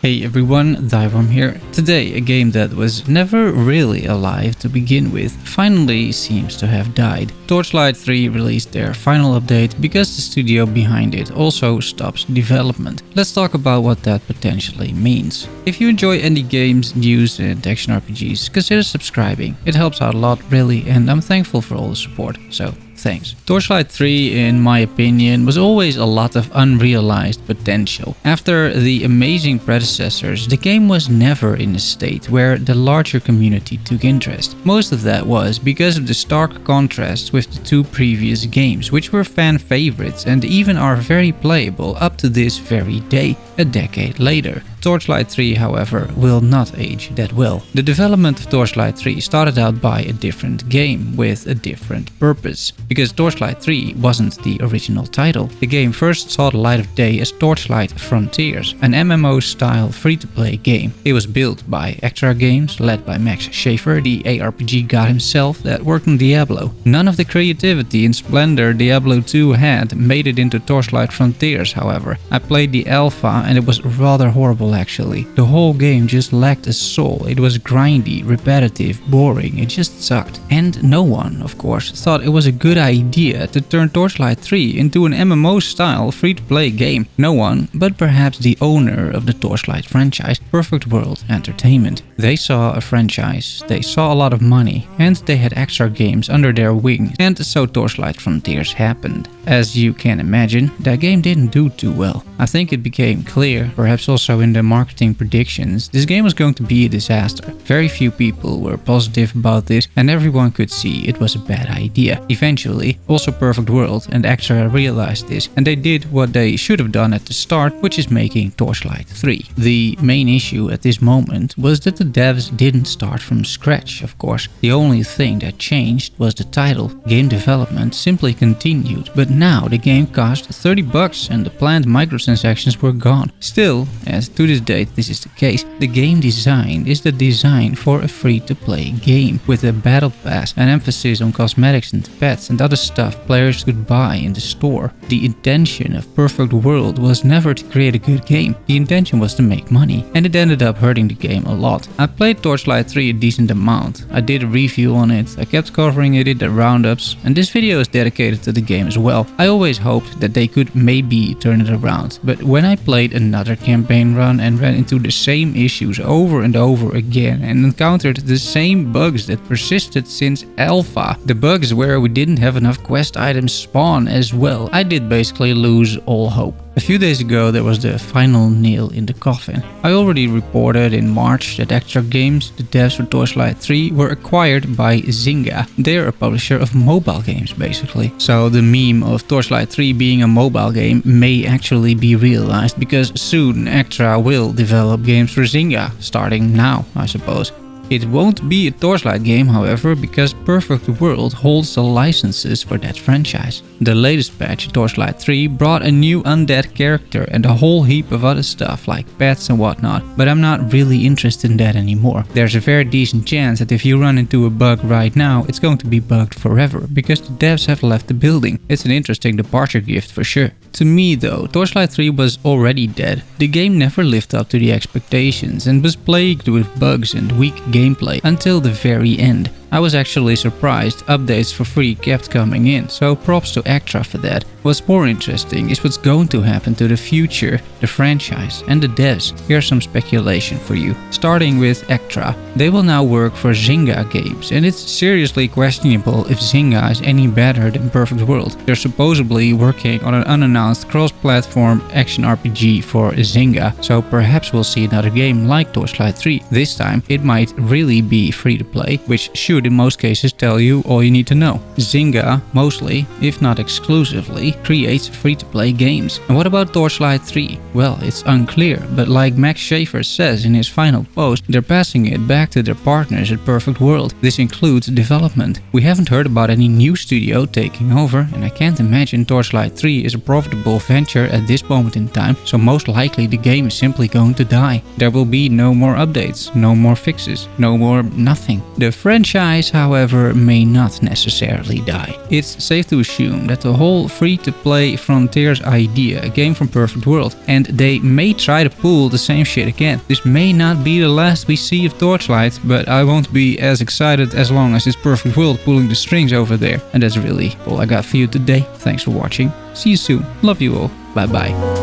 Hey everyone, Thyworm here. Today, a game that was never really alive to begin with finally seems to have died. Torchlight 3 released their final update because the studio behind it also stops development. Let's talk about what that potentially means. If you enjoy indie games, news and action RPGs, consider subscribing. It helps out a lot really, and I'm thankful for all the support, so thanks. Torchlight 3, in my opinion, was always a lot of unrealized potential. After the amazing predecessors, the game was never in a state where the larger community took interest. Most of that was because of the stark contrast with the two previous games, which were fan favorites and even are very playable up to this very day, a decade later. Torchlight 3, however, will not age that well. The development of Torchlight 3 started out by a different game with a different purpose. Because Torchlight 3 wasn't the original title. The game first saw the light of day as Torchlight Frontiers, an MMO-style free-to-play game. It was built by Extra Games, led by Max Schaefer, the ARPG god himself that worked on Diablo. None of the creativity and splendor Diablo 2 had made it into Torchlight Frontiers, however. I played the alpha and it was rather horrible actually. The whole game just lacked a soul. It was grindy, repetitive, boring, it just sucked. And no one, of course, thought it was a good idea to turn Torchlight 3 into an MMO-style free-to-play game. No one, but perhaps the owner of the Torchlight franchise, Perfect World Entertainment. They saw a franchise, they saw a lot of money, and they had Extra Games under their wing, and so Torchlight Frontiers happened. As you can imagine, that game didn't do too well. I think it became clear, perhaps also in the marketing predictions, this game was going to be a disaster. Very few people were positive about this, and everyone could see it was a bad idea. Eventually, also Perfect World and Extra realized this, and they did what they should have done at the start, which is making Torchlight 3. The main issue at this moment was that the devs didn't start from scratch, of course. The only thing that changed was the title. Game development simply continued, but now the game cost $30 and the planned microtransactions were gone. Still, as to this date this is the case, the game design is the design for a free-to-play game, with a battle pass, an emphasis on cosmetics and pets and other stuff players could buy in the store. The intention of Perfect World was never to create a good game, the intention was to make money, and it ended up hurting the game a lot. I played Torchlight 3 a decent amount, I did a review on it, I kept covering it in the roundups, and this video is dedicated to the game as well. I always hoped that they could maybe turn it around, but when I played another campaign run and ran into the same issues over and over again and encountered the same bugs that persisted since alpha, the bugs where we didn't have enough quest items spawn as well, I did basically lose all hope. A few days ago there was the final nail in the coffin. I already reported in March that Extra Games, the devs for Torchlight 3, were acquired by Zynga. They're a publisher of mobile games basically. So the meme of Torchlight 3 being a mobile game may actually be realized, because soon Extra will develop games for Zynga, starting now I suppose. It won't be a Torchlight game, however, because Perfect World holds the licenses for that franchise. The latest patch, Torchlight 3, brought a new undead character and a whole heap of other stuff like pets and whatnot, but I'm not really interested in that anymore. There's a very decent chance that if you run into a bug right now, it's going to be bugged forever, because the devs have left the building. It's an interesting departure gift for sure. To me though, Torchlight 3 was already dead. The game never lived up to the expectations and was plagued with bugs and weak gameplay until the very end. I was actually surprised updates for free kept coming in, so props to Extra for that. What's more interesting is what's going to happen to the future, the franchise and the devs. Here's some speculation for you. Starting with Extra, they will now work for Zynga Games, and it's seriously questionable if Zynga is any better than Perfect World. They're supposedly working on an unannounced cross-platform action RPG for Zynga, so perhaps we'll see another game like Torchlight 3. This time it might really be free to play, which should in most cases tell you all you need to know. Zynga mostly, if not exclusively, creates free-to-play games. And what about Torchlight 3? Well, it's unclear, but like Max Schaefer says in his final post, they're passing it back to their partners at Perfect World. This includes development. We haven't heard about any new studio taking over, and I can't imagine Torchlight 3 is a profitable venture at this moment in time, so most likely the game is simply going to die. There will be no more updates, no more fixes, no more nothing. The franchise franchise, however, may not necessarily die. It's safe to assume that the whole free-to-play Frontiers idea came from Perfect World, and they may try to pull the same shit again. This may not be the last we see of Torchlight, but I won't be as excited as long as it's Perfect World pulling the strings over there. And that's really all I got for you today. Thanks for watching. See you soon. Love you all. Bye bye.